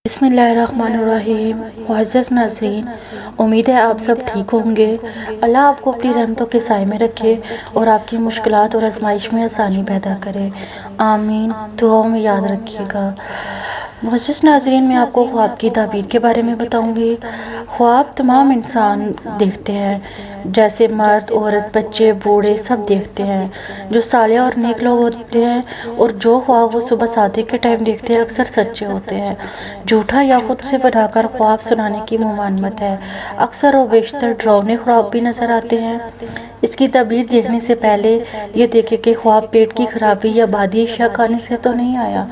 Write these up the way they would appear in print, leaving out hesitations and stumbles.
بسم اللہ الرحمن الرحیم۔ معزز ناظرین، امید ہے آپ سب ٹھیک ہوں گے۔ اللہ آپ کو اپنی رحمتوں کے سائے میں رکھے اور آپ کی مشکلات اور آزمائش میں آسانی پیدا کرے، آمین۔ دعاؤں میں یاد رکھیے گا۔ معزز ناظرین، میں آپ کو خواب کی تعبیر کے بارے میں بتاؤں گی۔ خواب تمام انسان دیکھتے ہیں، جیسے مرد، عورت، بچے، بوڑھے سب دیکھتے ہیں۔ جو صالح اور نیک لوگ ہوتے ہیں اور جو خواب وہ صبح صادق کے ٹائم دیکھتے ہیں اکثر سچے ہوتے ہیں۔ جھوٹا یا خود سے بنا کر خواب سنانے کی ممانعت ہے۔ اکثر و بیشتر ڈراؤنے خواب بھی نظر آتے ہیں۔ اس کی تعبیر دیکھنے سے پہلے یہ دیکھیں کہ خواب پیٹ کی خرابی یا بادی اشیاء کھانے سے تو نہیں آیا۔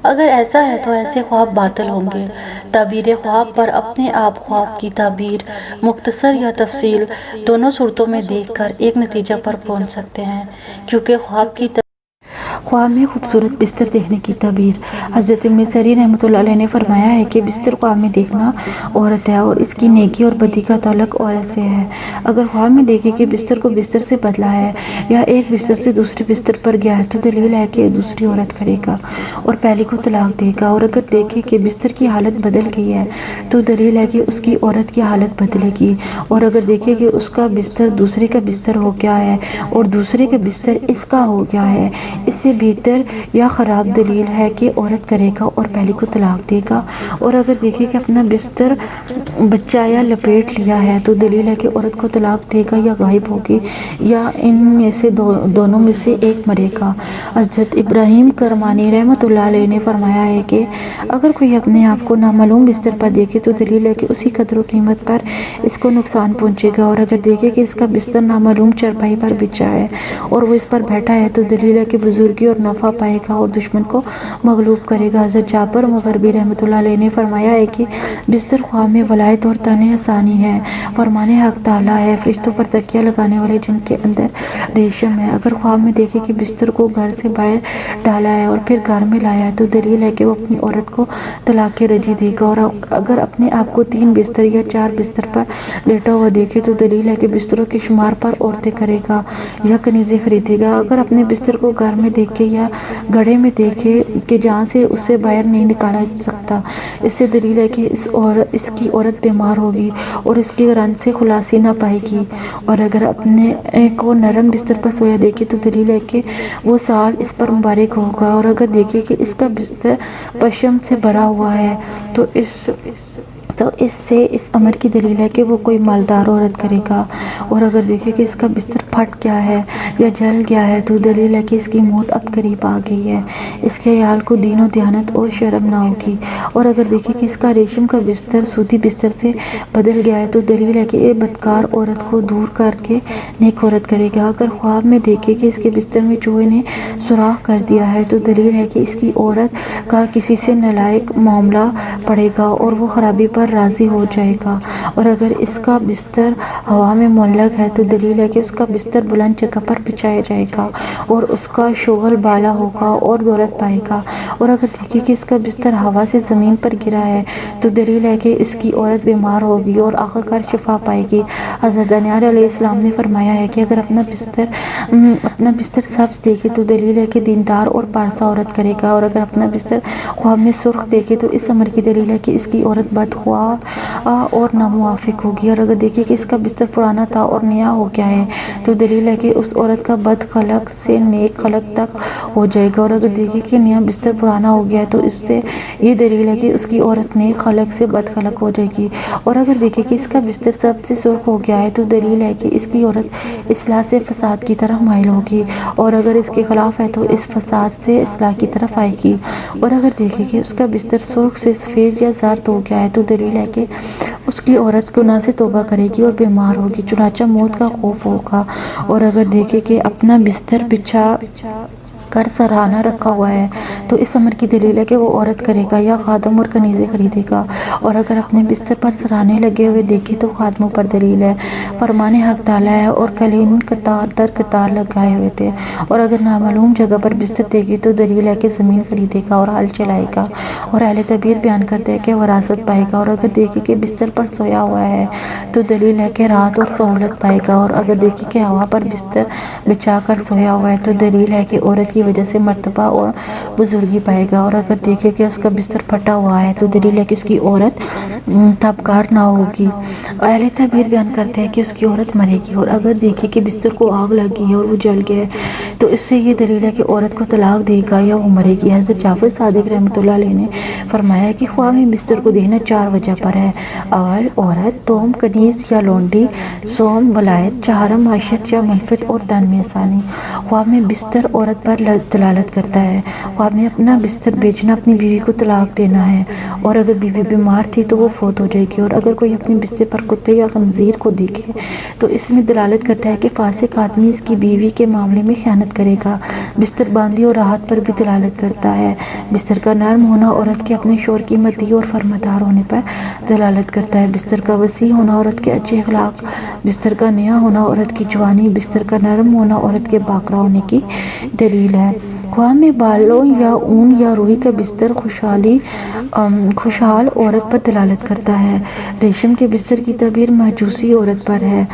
اگر ایسا ہے تو ایسے خواب باطل ہوں گے۔ تعبیر خواب پر اپنے آپ خواب کی تعبیر مختصر یا تفصیل دونوں صورتوں میں دیکھ کر ایک نتیجہ پر پہنچ سکتے ہیں، کیونکہ خواب میں خوبصورت بستر دیکھنے کی تعبیر۔ حضرت ابن سیرین رحمۃ اللہ علیہ نے فرمایا ہے کہ بستر خواب میں دیکھنا عورت ہے اور اس کی نیکی اور بدی کا تعلق عورت سے ہے۔ اگر خواب میں دیکھے کہ بستر کو بستر سے بدلا ہے یا ایک بستر سے دوسرے بستر پر گیا ہے تو دلیل ہے کہ دوسری عورت کرے گا اور پہلی کو طلاق دے گا، اور اگر دیکھے کہ بستر کی حالت بدل گئی ہے تو دلیل ہے کہ اس کی عورت کی حالت بدلے گی، اور اگر دیکھے کہ اس کا بستر دوسرے کا بستر ہو گیا ہے اور دوسرے کا بستر اس کا ہو گیا ہے، اس سے بہتر یا خراب دلیل ہے کہ عورت کرے گا اور پہلی کو طلاق دے گا، اور اگر دیکھے کہ اپنا بستر بچہ یا لپیٹ لیا ہے تو دلیل ہے کہ عورت کو طلاق دے گا یا غائب ہوگی یا ان میں سے دونوں میں سے ایک مرے گا۔ حضرت ابراہیم کرمانی رحمۃ اللہ علیہ نے فرمایا ہے کہ اگر کوئی اپنے آپ کو نامعلوم بستر پر دیکھے تو دلیل ہے کہ اسی قدر و قیمت پر اس کو نقصان پہنچے گا، اور اگر دیکھے کہ اس کا بستر نامعلوم چرپائی پر بچھا ہے اور وہ اس پر بیٹھا ہے تو دلیل ہے کہ بزرگی اور نفع پائے گا اور دشمن کو مغلوب کرے گا۔ حضرت جابر مغربی رحمۃ اللہ علیہ نے فرمایا ہے کہ بستر خواب میں ولایت اور تن آسانی ہے۔ فرمان حق تعالیٰ ہے، فرشتوں پر تکیہ لگانے والے جن کے اندر ریشم ہے۔ اگر خواب میں دیکھے کہ بستر کو گھر سے باہر ڈالا ہے اور پھر گھر میں لایا ہے تو دلیل ہے کہ وہ اپنی عورت کو طلاق کے رجی دے گا، اور اگر اپنے آپ کو 3 بستر یا 4 بستر پر لیٹا ہوا دیکھے تو دلیل ہے کہ بستروں کے شمار پر عورتیں کرے گا یا کنیزیں خریدے گا۔ اگر اپنے بستر کو گھر میں دیکھے یا گڑھے میں دیکھے کہ جہاں سے اسے باہر نہیں نکالا سکتا، اس سے دلیل ہے کہ اس کی عورت بیمار ہوگی اور اس کی رن سے خلاصی نہ پائے گی، اور اگر اپنے کو نرم بستر پر سویا دیکھے تو دلیل ہے کہ وہ سال اس پر مبارک ہوگا، اور اگر دیکھے کہ اس کا بستر پشم سے بھرا ہوا ہے تو اس سے اس امر کی دلیل ہے کہ وہ کوئی مالدار عورت کرے گا، اور اگر دیکھے کہ اس کا بستر پھٹ گیا ہے یا جل گیا ہے تو دلیل ہے کہ اس کی موت اب قریب آ گئی ہے، اس کے عیال کو دین و دیانت اور شرم نہ ہوگی، اور اگر دیکھے کہ اس کا ریشم کا بستر سودی بستر سے بدل گیا ہے تو دلیل ہے کہ یہ بدکار عورت کو دور کر کے نیک عورت کرے گا۔ اگر خواب میں دیکھے کہ اس کے بستر میں چوہے نے سوراخ کر دیا ہے تو دلیل ہے کہ اس کی عورت کا کسی سے نالائق معاملہ پڑے گا اور وہ خرابی پر راضی ہو جائے گا، اور اگر اس کا بستر ہوا میں معلق ہے تو دلیل ہے کہ اس کا بستر بلند جگہ پر بچھایا جائے گا اور اس کا شغل بالا ہوگا اور دولت پائے گا، اور اگر دیکھے کہ اس کا بستر ہوا سے زمین پر گرا ہے تو دلیل ہے کہ اس کی عورت بیمار ہوگی اور آخرکار شفا پائے گی۔ حضرت دانیال علیہ السلام نے فرمایا ہے کہ اگر اپنا بستر سبز دیکھے تو دلیل ہے کہ دیندار اور پارسا عورت کرے گا، اور اگر اپنا بستر خواب میں سرخ دیکھے تو اس امر کی دلیل ہے کہ اس کی عورت بدخواہ اور ناموافق ہوگی، اور اگر دیکھے کہ اس کا بستر پرانا تھا اور نیا ہو گیا ہے تو دلیل ہے کہ اس عورت کا بد خلق سے نیک خلق تک ہو جائے گا، اور اگر دیکھے کہ نیا بستر پرانا ہو گیا ہے تو اس سے یہ دلیل ہے کہ اس کی عورت نیک خلق سے بد خلق ہو جائے گی، اور اگر دیکھے کہ اس کا بستر سب سے سرخ ہو گیا ہے تو دلیل ہے کہ اس کی عورت اصلاح سے فساد کی طرف مائل ہوگی، اور اگر اس کے خلاف ہے تو اس فساد سے اصلاح کی طرف آئے گی، اور اگر دیکھے کہ اس کا بستر سرخ سے سفید یا زرد ہو گیا ہے تو دلیل ہے کہ اس کی عورت گناہ سے توبہ کرے گی اور بیمار ہوگی، چنانچہ موت کا خوف ہوگا، اور اگر دیکھے کہ اپنا بستر بچھا کر سرہانہ رکھا ہوا ہے تو اس امر کی دلیل ہے کہ وہ عورت کرے گا یا خادم اور کنیزیں خریدے گا، اور اگر اپنے بستر پر سرہانے لگے ہوئے دیکھے تو خادموں پر دلیل ہے۔ فرمان حق تعالیٰ ہے اور قالین قطار در قطار لگائے ہوئے تھے، اور اگر نامعلوم جگہ پر بستر دیکھے تو دلیل ہے کہ زمین خریدے گا اور ہل چلائے گا، اور اہل تعبیر بیان کرتے ہیں کہ وراثت پائے گا، اور اگر دیکھے کہ بستر پر سویا ہوا ہے تو دلیل ہے کہ راحت اور سہولت پائے گا، اور اگر دیکھے کہ ہوا پر بستر بچھا کر سویا ہوا ہے تو دلیل ہے کہ عورت کی کی وجہ سے مرتبہ اور بزرگی پائے گا، اور اگر دیکھے کہ اس کا بستر پھٹا ہوا ہے تو دلیل ہے کہ اس کی عورت تابکار نہ ہوگی۔ اہل تعبیر بیان کرتے ہیں کہ اس کی عورت مرے گی، اور اگر دیکھے کہ بستر کو آگ لگ گئی ہے اور وہ جل گیا ہے تو اس سے یہ دلیل ہے کہ عورت کو طلاق دے گا یا وہ مرے گی۔ حضرت جعفر صادق رحمۃ اللہ علیہ نے فرمایا کہ خواہ میں بستر کو دیکھنا 4 وجہ پر ہے: اول عورت، دوم کنیز یا لونڈی، سوم ولایت، چہارم معیشت یا منفعت، اور تن میں آسانی۔ خواہ میں بستر عورت پر دلالت کرتا ہے۔ خواہ میں اپنا بستر بیچنا اپنی بیوی کو طلاق دینا ہے، اور اگر بیوی بیمار تھی تو وہ فوت ہو جائے گی، اور اگر کوئی اپنے بستر پر کتے یا خنزیر کو دیکھے تو اس میں دلالت کرتا ہے کہ فاسق آدمی اس کی بیوی کے معاملے میں خیانت کرے گا۔ بستر باندھی اور راحت پر بھی دلالت کرتا ہے۔ بستر کا نرم ہونا عورت کے اپنے شوہر کی مطیع اور فرمانبردار ہونے پر دلالت کرتا ہے۔ بستر کا وسیع ہونا عورت کے اچھے اخلاق، بستر کا نیا ہونا عورت کی جوانی، بستر کا نرم ہونا عورت کے باکرہ ہونے کی دلیل ہے۔ خواہ میں بالوں یا اون یا روئی کا بستر خوشحال عورت پر دلالت کرتا ہے۔ ریشم کے بستر کی تعبیر مجوسی عورت پر ہے۔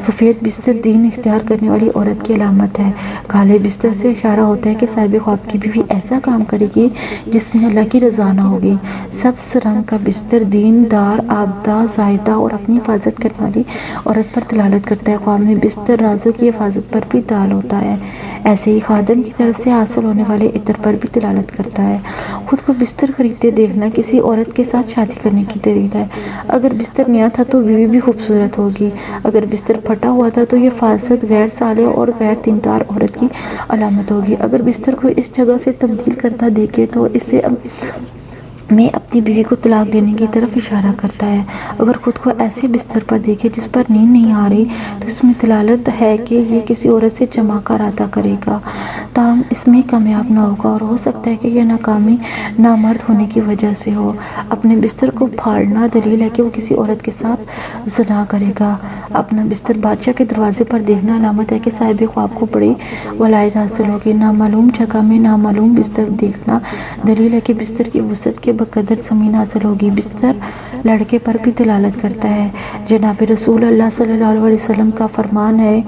سفید بستر دین اختیار کرنے والی عورت کی علامت ہے۔ کالے بستر سے اشارہ ہوتا ہے کہ صاحب خواب کی بیوی ایسا کام کرے گی جس میں اللہ کی رضا نہ ہوگی۔ سبز رنگ کا بستر دین دار، عابدہ، زاہدہ اور اپنی حفاظت کرنے والی عورت پر دلالت کرتا ہے۔ خواب میں بستر رازوں کی حفاظت پر بھی دال ہوتا ہے۔ ایسے ہی خادم کی طرف سے حاصل ہونے والے عطر پر بھی دلالت کرتا ہے۔ خود کو بستر خریدتے دیکھنا کسی عورت کے ساتھ شادی کرنے کی دلیل ہے۔ اگر بستر نیا تھا تو بیوی بھی خوبصورت ہوگی۔ اگر بستر پھٹا ہوا تھا تو یہ فاسد، غیر صالح اور غیر دیندار عورت کی علامت ہوگی۔ اگر بستر کو اس جگہ سے تبدیل کرتا دیکھے تو اسے میں اپنی بیوی کو طلاق دینے کی طرف اشارہ کرتا ہے۔ اگر خود کو ایسے بستر پر دیکھے جس پر نیند نہیں آ رہی تو اس میں دلالت ہے کہ یہ کسی عورت سے جمع کا ارادہ کرے گا، تاہم اس میں کامیاب نہ ہوگا، اور ہو سکتا ہے کہ یہ ناکامی نامرد ہونے کی وجہ سے ہو۔ اپنے بستر کو پھاڑنا دلیل ہے کہ وہ کسی عورت کے ساتھ زنا کرے گا۔ اپنا بستر بادشاہ کے دروازے پر دیکھنا علامت ہے کہ صاحب خواب کو بڑی ولایت حاصل ہوگی۔ نامعلوم جگہ میں نامعلوم بستر دیکھنا دلیل ہے کہ بستر کی وسعت کے بقدر زمین حاصل ہوگی۔ بستر لڑکے پر بھی دلالت کرتا ہے۔ جناب رسول اللہ صلی اللہ علیہ وسلم کا فرمان ہے،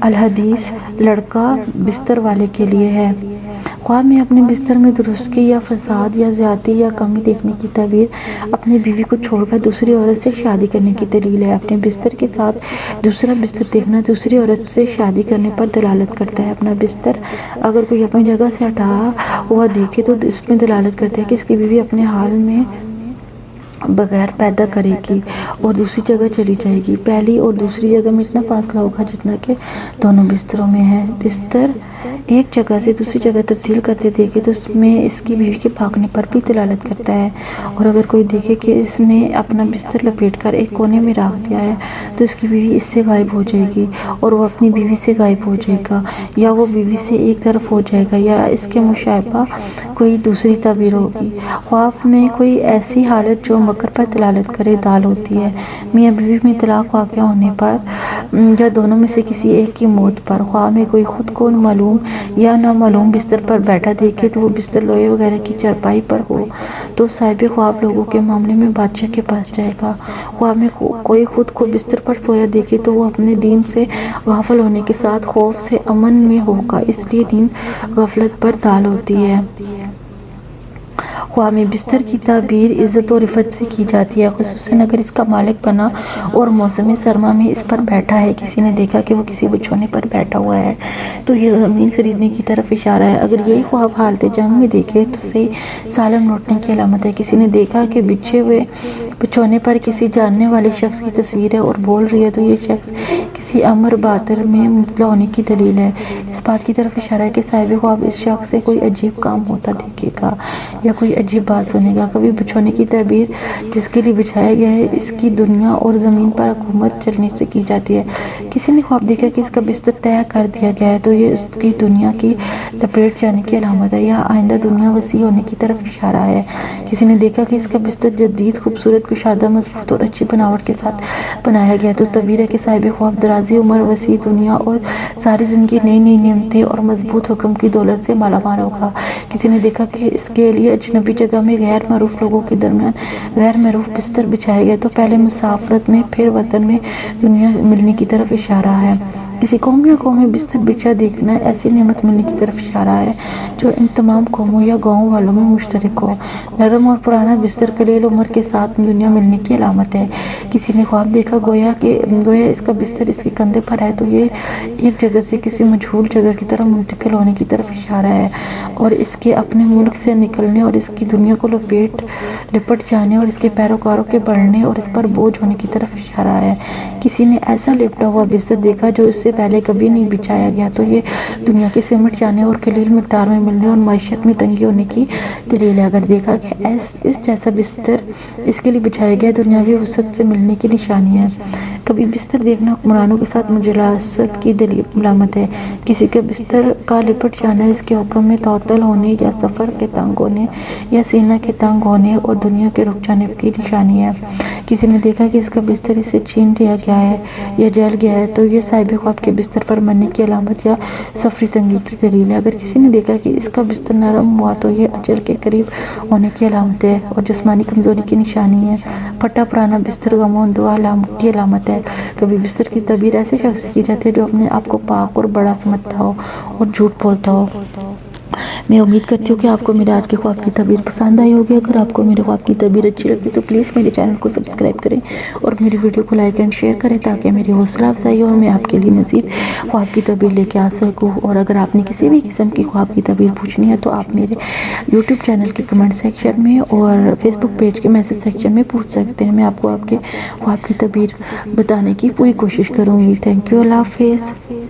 الحدیث، لڑکا بستر والے کے لیے ہے۔ خواہ میں اپنے بستر میں درستگی یا فساد یا زیادتی یا کمی دیکھنے کی تعبیر اپنی بیوی کو چھوڑ کر دوسری عورت سے شادی کرنے کی دلیل ہے۔ اپنے بستر کے ساتھ دوسرا بستر دیکھنا دوسری عورت سے شادی کرنے پر دلالت کرتا ہے۔ اپنا بستر اگر کوئی اپنی جگہ سے ہٹا ہوا دیکھے تو اس میں دلالت کرتا ہے کہ اس کی بیوی اپنے حال میں بغیر پیدا کرے گی اور دوسری جگہ چلی جائے گی۔ پہلی اور دوسری جگہ میں اتنا فاصلہ ہوگا جتنا کہ دونوں بستروں میں ہے۔ بستر ایک جگہ سے دوسری جگہ تبدیل کرتے دیکھے تو اس میں اس کی بیوی کے بھاگنے پر بھی دلالت کرتا ہے، اور اگر کوئی دیکھے کہ اس نے اپنا بستر لپیٹ کر ایک کونے میں رکھ دیا ہے تو اس کی بیوی اس سے غائب ہو جائے گی اور وہ اپنی بیوی سے غائب ہو جائے گا، یا وہ بیوی سے ایک طرف ہو جائے گا، یا اس کے مشابہ کوئی دوسری تعبیر ہوگی۔ خواب میں کوئی ایسی حالت جو مکر پر دلالت کرے دال ہوتی ہے۔ میاں بیوی میں طلاق واقع ہونے پر یا دونوں میں سے کسی ایک کی موت پر۔ خواب میں کوئی خود کو معلوم یا نامعلوم بستر پر بیٹھا دیکھے تو وہ بستر لوہے وغیرہ کی چارپائی پر ہو تو صاحب خواب لوگوں کے معاملے میں بادشاہ کے پاس جائے گا۔ خواب میں کوئی خود کو بستر پر سویا دیکھے تو وہ اپنے دین سے غافل ہونے کے ساتھ خوف سے امن میں ہوگا، اس لیے نیند غفلت پر دال ہوتی ہے۔ خواب میں بستر کی تعبیر عزت و رفعت سے کی جاتی ہے، خصوصاً اگر اس کا مالک بنا اور موسم سرما میں اس پر بیٹھا ہے۔ کسی نے دیکھا کہ وہ کسی بچھونے پر بیٹھا ہوا ہے تو یہ زمین خریدنے کی طرف اشارہ ہے۔ اگر یہی خواب حالت جنگ میں دیکھے تو صحیح سالم لوٹنے کی علامت ہے۔ کسی نے دیکھا کہ بچھے ہوئے بچھونے پر کسی جاننے والے شخص کی تصویر ہے اور بول رہی ہے تو یہ شخص کسی امر باطل میں مبتلا ہونے کی دلیل ہے۔ اس بات کی طرف اشارہ ہے کہ صاحب خواب اس شخص سے کوئی عجیب کام ہوتا دیکھے گا یا کوئی عجیب بات سنے گا۔ کبھی بچھونے کی تعبیر جس کے لیے بچھایا گیا ہے اس کی دنیا اور زمین پر حکومت چلنے سے کی جاتی ہے۔ کسی نے خواب دیکھا کہ اس کا بستر طے کر دیا گیا ہے تو یہ اس کی دنیا کی لپیٹ جانے کی علامت ہے یا آئندہ دنیا وسیع ہونے کی طرف اشارہ ہے۔ کسی نے دیکھا کہ اس کا بستر جدید، خوبصورت، کشادہ، مضبوط اور اچھی بناوٹ کے ساتھ بنایا گیا تو تعبیر ہے کہ صاحب خواب دراز عمر، وسیع دنیا اور ساری زندگی نئی نئی نعمتیں اور مضبوط حکم کی دولت سے مالا مال ہوگا۔ کسی نے دیکھا کہ اس کے لیے اجنبی جگہ میں غیر معروف لوگوں کے درمیان غیر معروف بستر بچھایا گیا تو پہلے مسافرت میں پھر وطن میں دنیا ملنے کی طرف اشارہ ہے۔ کسی قوم یا قوم میں بستر بچھا دیکھنا ایسی نعمت ملنے کی طرف اشارہ ہے جو ان تمام قوموں یا گاؤں والوں میں مشترک ہو۔ نرم اور پرانا بستر قلیل عمر کے ساتھ دنیا ملنے کی علامت ہے۔ کسی نے خواب دیکھا گویا اس کا بستر اس کے کندھے پر ہے تو یہ ایک جگہ سے کسی مجہول جگہ کی طرف منتقل ہونے کی طرف اشارہ ہے، اور اس کے اپنے ملک سے نکلنے اور اس کی دنیا کو لپٹ جانے اور اس کے پیروکاروں کے بڑھنے اور اس پر بوجھ ہونے کی طرف اشارہ ہے۔ کسی نے ایسا لپٹا ہوا بستر دیکھا جو اس سے پہلے کبھی نہیں بچھایا گیا تو یہ دنیا کے سمٹ جانے اور قلیل مقدار میں ملنے اور معیشت میں تنگی ہونے کی دلیل ہے۔ اگر دیکھا کہ اس جیسا بستر اس کے لیے بچھایا گیا دنیاوی وسعت سے ملنے کی نشانی ہے۔ کبھی بستر دیکھنا حکمرانوں کے ساتھ مجالست کی علامت ہے۔ کسی کے بستر کا لپٹ جانا اس کے حکم میں تعطل ہونے یا سفر کے تنگ ہونے یا سینہ کے تنگ ہونے اور دنیا کے رک جانے کی نشانی ہے۔ کسی نے دیکھا کہ اس کا بستر اسے چھین لیا گیا ہے یا جل گیا ہے تو یہ صاحب خواب کے بستر پر مرنے کی علامت یا سفری تنگی کی دلیل ہے۔ اگر کسی نے دیکھا کہ اس کا بستر نرم ہوا تو یہ اجل کے قریب ہونے کی علامت ہے اور جسمانی کمزوری کی نشانی ہے۔ پھٹا پرانا بستر غم و اندوہ کی علامت ہے۔ کبھی بستر کی تعبیر ایسے شخص کی جاتی ہے جو اپنے آپ کو پاک اور بڑا سمجھتا ہو اور جھوٹ بولتا ہو۔ میں امید کرتی ہوں کہ آپ کو میرے آج کے خواب کی تعبیر پسند آئی ہوگی۔ اگر آپ کو میرے خواب کی تعبیر اچھی لگی تو پلیز میرے چینل کو سبسکرائب کریں اور میری ویڈیو کو لائک اینڈ شیئر کریں تاکہ میری حوصلہ افزائی اور میں آپ کے لیے مزید خواب کی تعبیر لے کے آ سکوں۔ اور اگر آپ نے کسی بھی قسم کی خواب کی تعبیر پوچھنی ہے تو آپ میرے یوٹیوب چینل کے کمنٹ سیکشن میں اور فیس بک پیج کے میسج سیکشن میں پوچھ سکتے ہیں۔ میں آپ کو آپ کے خواب کی تعبیر بتانے کی پوری کوشش کروں گی۔ تھینک یو، اللہ حافظ۔